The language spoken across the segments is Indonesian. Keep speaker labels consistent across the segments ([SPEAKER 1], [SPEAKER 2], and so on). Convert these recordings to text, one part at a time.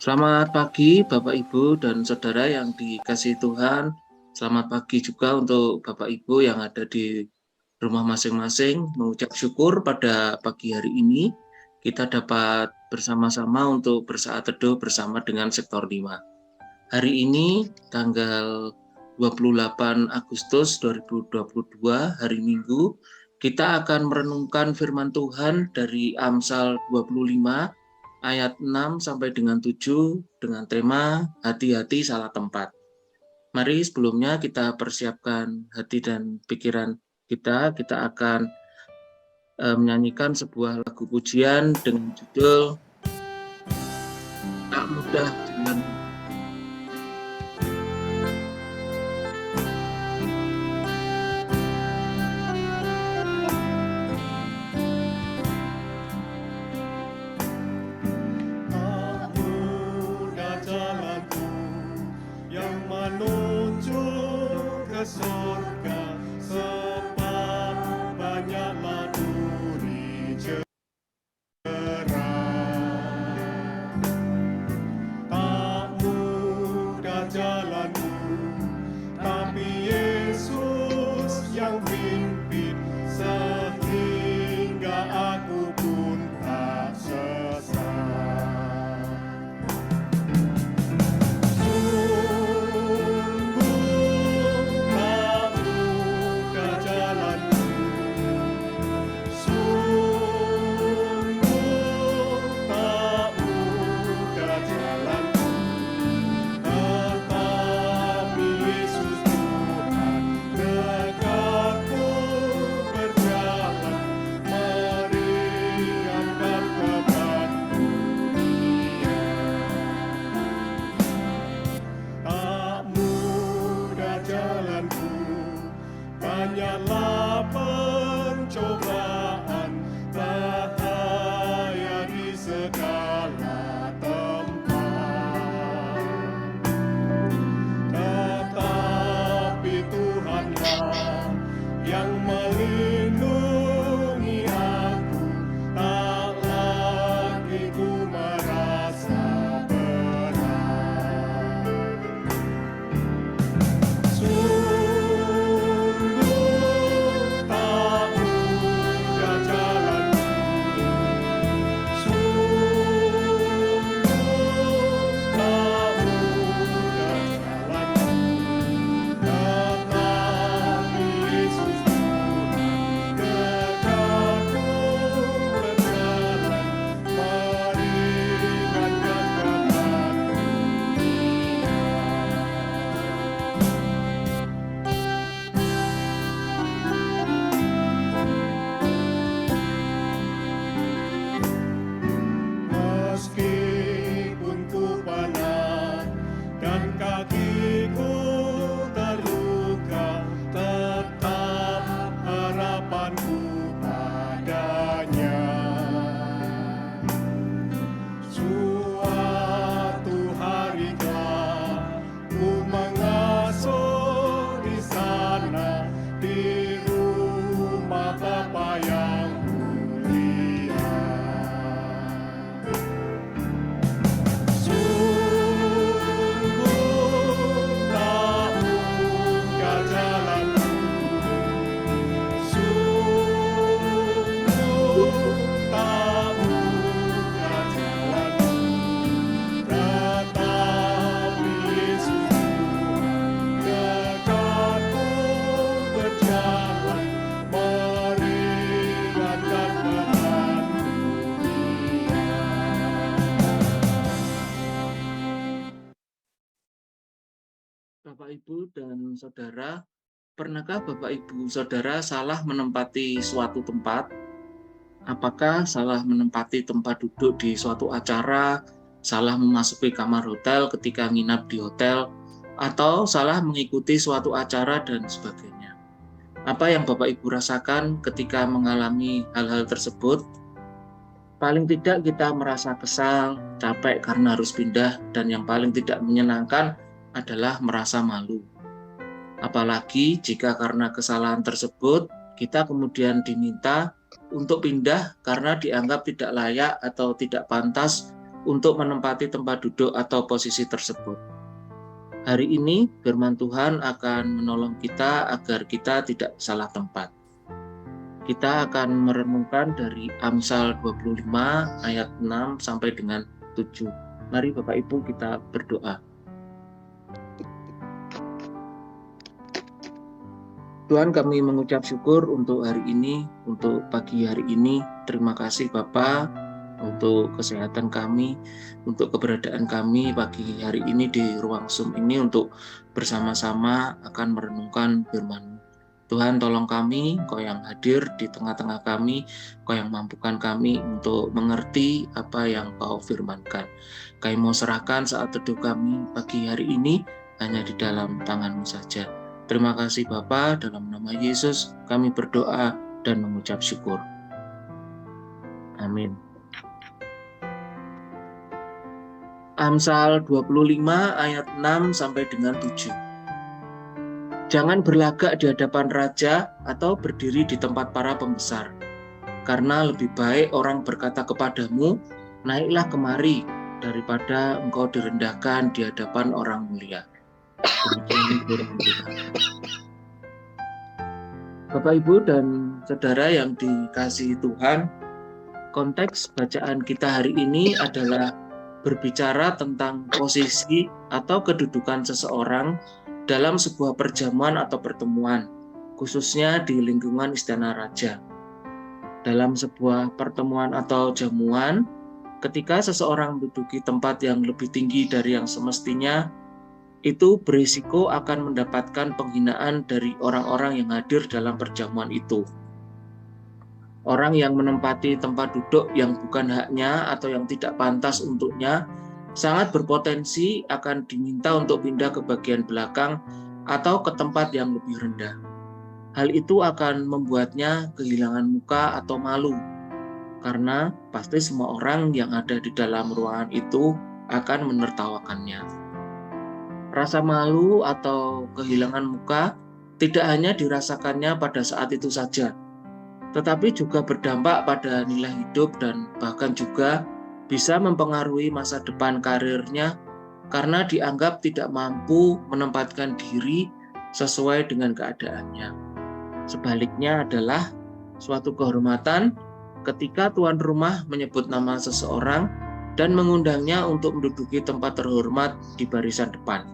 [SPEAKER 1] Selamat pagi Bapak Ibu dan Saudara yang dikasihi Tuhan. Selamat pagi juga untuk Bapak Ibu yang ada di rumah masing-masing. Mengucap syukur pada pagi hari ini kita dapat bersama-sama untuk bersaat teduh bersama dengan Sektor 5. Hari ini tanggal 28 Agustus 2022 hari Minggu, kita akan merenungkan firman Tuhan dari Amsal 25 ayat 6 sampai dengan 7 dengan tema hati-hati salah tempat. Mari sebelumnya kita persiapkan hati dan pikiran kita akan menyanyikan sebuah lagu pujian dengan judul Tak Mudah Jalan.
[SPEAKER 2] Surga sebab banyaklah duri cerah. Tak mudah jalanmu, tapi Yesus yang pimpin, sehingga aku pun tak sesat. Banyaklah pencobaan, bahaya di segala tempat. Tetapi Tuhanlah yang melindungi aku, tak lagi ku merasa berat. Meskipun ku panah dan kakiku terluka, tetap harapanku padanya. Suatu hari kelak ku mengasuh di sana, di rumah Bapa yang mulia.
[SPEAKER 1] Bapak Ibu dan Saudara, pernahkah Bapak Ibu Saudara salah menempati suatu tempat? Apakah salah menempati tempat duduk di suatu acara, salah memasuki kamar hotel ketika nginap di hotel, atau salah mengikuti suatu acara dan sebagainya? Apa yang Bapak Ibu rasakan ketika mengalami hal-hal tersebut? Paling tidak kita merasa kesal, capek karena harus pindah, dan yang paling tidak menyenangkan adalah merasa malu. Apalagi jika karena kesalahan tersebut, kita kemudian diminta untuk pindah karena dianggap tidak layak atau tidak pantas untuk menempati tempat duduk atau posisi tersebut. Hari ini firman Tuhan akan menolong kita agar kita tidak salah tempat. Kita akan merenungkan dari Amsal 25 ayat 6 sampai dengan 7. Mari Bapak Ibu kita berdoa. Tuhan, kami mengucap syukur untuk hari ini, untuk pagi hari ini. Terima kasih Bapa untuk kesehatan kami, untuk keberadaan kami pagi hari ini di ruang Zoom ini untuk bersama-sama akan merenungkan firman-Mu. Tuhan, tolong kami, Kau yang hadir di tengah-tengah kami, Kau yang mampukan kami untuk mengerti apa yang Kau firmankan. Kami mau serahkan saat teduh kami pagi hari ini hanya di dalam tangan-Mu saja. Terima kasih Bapa, dalam nama Yesus kami berdoa dan mengucap syukur. Amin. Amsal 25 ayat 6 sampai dengan 7. Jangan berlagak di hadapan raja atau berdiri di tempat para pembesar, karena lebih baik orang berkata kepadamu, naiklah kemari, daripada engkau direndahkan di hadapan orang mulia. Bapak, Ibu, dan Saudara yang dikasihi Tuhan, konteks bacaan kita hari ini adalah berbicara tentang posisi atau kedudukan seseorang dalam sebuah perjamuan atau pertemuan, khususnya di lingkungan istana raja. Dalam sebuah pertemuan atau jamuan, ketika seseorang menduduki tempat yang lebih tinggi dari yang semestinya, itu berisiko akan mendapatkan penghinaan dari orang-orang yang hadir dalam perjamuan itu. Orang yang menempati tempat duduk yang bukan haknya atau yang tidak pantas untuknya sangat berpotensi akan diminta untuk pindah ke bagian belakang atau ke tempat yang lebih rendah. Hal itu akan membuatnya kehilangan muka atau malu, karena pasti semua orang yang ada di dalam ruangan itu akan menertawakannya. Rasa malu atau kehilangan muka tidak hanya dirasakannya pada saat itu saja, tetapi juga berdampak pada nilai hidup dan bahkan juga bisa mempengaruhi masa depan karirnya karena dianggap tidak mampu menempatkan diri sesuai dengan keadaannya. Sebaliknya adalah suatu kehormatan ketika tuan rumah menyebut nama seseorang dan mengundangnya untuk menduduki tempat terhormat di barisan depan.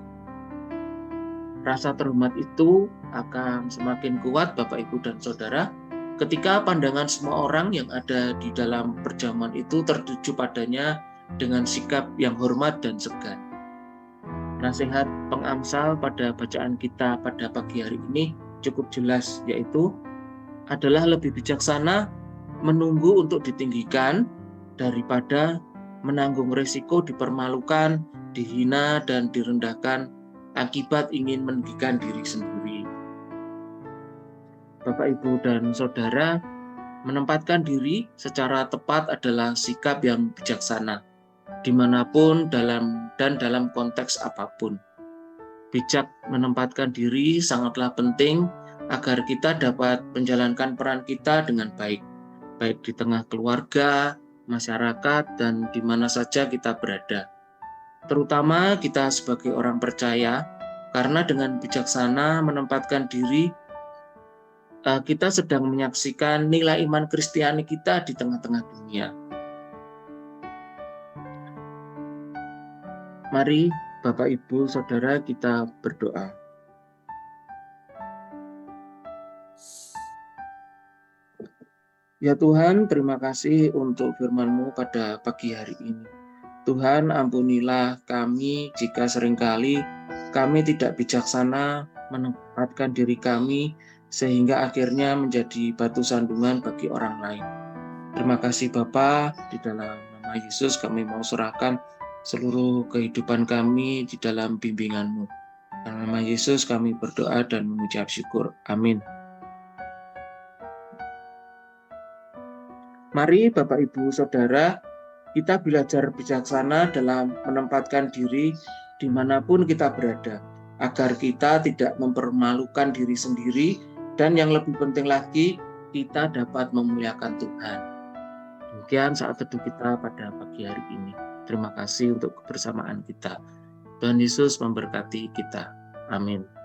[SPEAKER 1] Rasa terhormat itu akan semakin kuat Bapak, Ibu, dan Saudara ketika pandangan semua orang yang ada di dalam perjamuan itu tertuju padanya dengan sikap yang hormat dan segan. Nasihat pengamsal pada bacaan kita pada pagi hari ini cukup jelas, yaitu adalah lebih bijaksana menunggu untuk ditinggikan daripada menanggung risiko dipermalukan, dihina, dan direndahkan akibat ingin meninggikan diri sendiri. Bapak, Ibu, dan Saudara, menempatkan diri secara tepat adalah sikap yang bijaksana, dimanapun dalam konteks apapun. Bijak menempatkan diri sangatlah penting agar kita dapat menjalankan peran kita dengan baik di tengah keluarga, masyarakat, dan di mana saja kita berada. Terutama kita sebagai orang percaya, karena dengan bijaksana menempatkan diri, kita sedang menyaksikan nilai iman Kristiani kita di tengah-tengah dunia. Mari Bapak, Ibu, Saudara, kita berdoa. Ya Tuhan, terima kasih untuk firman-Mu pada pagi hari ini. Tuhan, ampunilah kami jika seringkali kami tidak bijaksana menempatkan diri kami sehingga akhirnya menjadi batu sandungan bagi orang lain. Terima kasih Bapa, di dalam nama Yesus kami mau serahkan seluruh kehidupan kami di dalam bimbingan-Mu. Dalam nama Yesus kami berdoa dan mengucap syukur. Amin. Mari Bapak, Ibu, Saudara, kita belajar bijaksana dalam menempatkan diri dimanapun kita berada, agar kita tidak mempermalukan diri sendiri, dan yang lebih penting lagi, kita dapat memuliakan Tuhan. Demikian saat teduh kita pada pagi hari ini. Terima kasih untuk kebersamaan kita. Tuhan Yesus memberkati kita. Amin.